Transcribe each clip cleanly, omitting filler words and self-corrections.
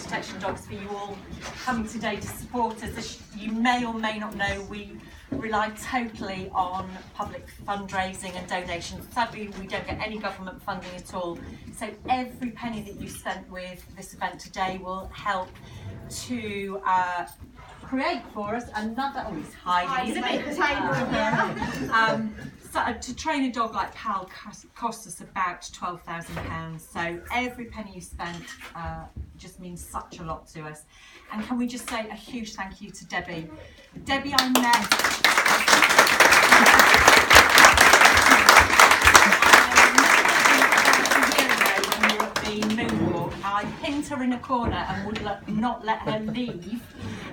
detection dogs, for you all coming today to support us. As you may or may not know, we rely totally on public fundraising and donations. Sadly, we don't get any government funding at all. So every penny that you spent with this event today will help to create for us another, oh, he's hiding, isn't he? So to train a dog like Pal costs us about £12,000. So every penny you spent just means such a lot to us. And can we just say a huge thank you to Debbie. Debbie, I met the moonwalk. I pinned her in a corner and would not let her leave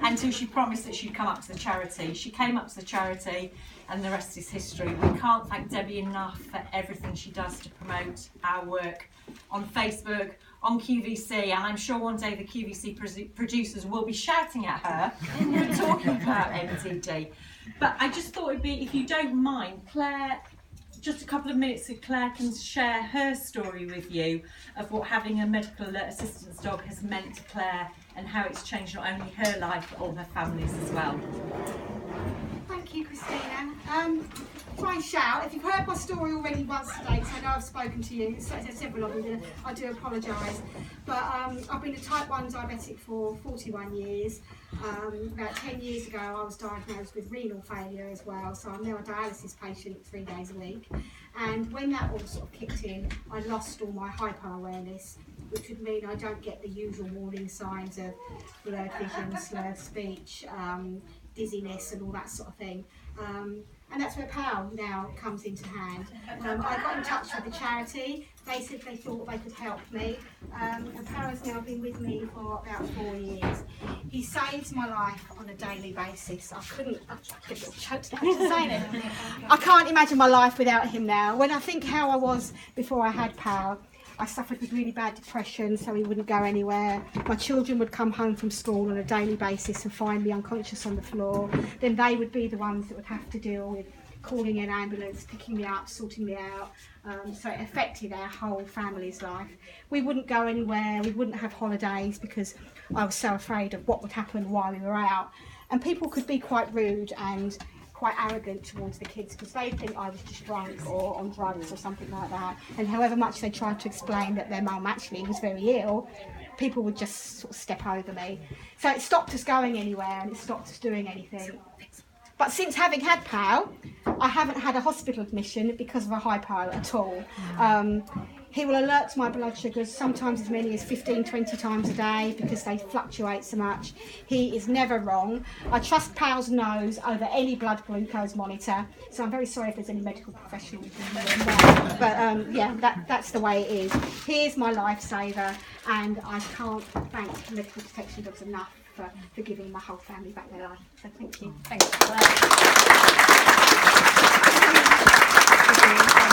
until she promised that she'd come up to the charity. She came up to the charity and the rest is history. We can't thank Debbie enough for everything she does to promote our work on Facebook, on QVC, and I'm sure one day the QVC producers will be shouting at her for talking about MTD. But I just thought it'd be, if you don't mind, Claire, just a couple of minutes so Claire can share her story with you of what having a medical alert assistance dog has meant to Claire and how it's changed not only her life but all her families as well. Thank you, Christina. Try and shout. If you've heard my story already once today, because I know I've spoken to you, several of you, I do apologise. But I've been a type 1 diabetic for 41 years. About 10 years ago I was diagnosed with renal failure as well, so I'm now a dialysis patient 3 days a week. And when that all sort of kicked in, I lost all my hyper-awareness, which would mean I don't get the usual warning signs of blurred vision, slurred speech, dizziness and all that sort of thing. And that's where PAL now comes into hand. I got in touch with the charity. They said they thought they could help me. And PAL has now been with me for about 4 years. He saves my life on a daily basis. I get choked up to saying it. I can't imagine my life without him now. When I think how I was before I had PAL, I suffered with really bad depression, so he wouldn't go anywhere. My children would come home from school on a daily basis and find me unconscious on the floor. Then they would be the ones that would have to deal with calling an ambulance, picking me up, sorting me out. So it affected our whole family's life. We wouldn't go anywhere, we wouldn't have holidays because I was so afraid of what would happen while we were out. And people could be quite rude and quite arrogant towards the kids because they think I was just drunk or on drugs or something like that, and however much they tried to explain that their mum actually was very ill, people would just sort of step over me. So it stopped us going anywhere and it stopped us doing anything. But since having had PAL, I haven't had a hospital admission because of a high PAL at all. He will alert my blood sugars sometimes as many as 15-20 times a day because they fluctuate so much. He is never wrong. I trust PAL's nose over any blood glucose monitor, so I'm very sorry if there's any medical professionals in there. But yeah, that's the way it is. He is my lifesaver, and I can't thank medical detection dogs enough for giving my whole family back their life. So thank you. Thank you.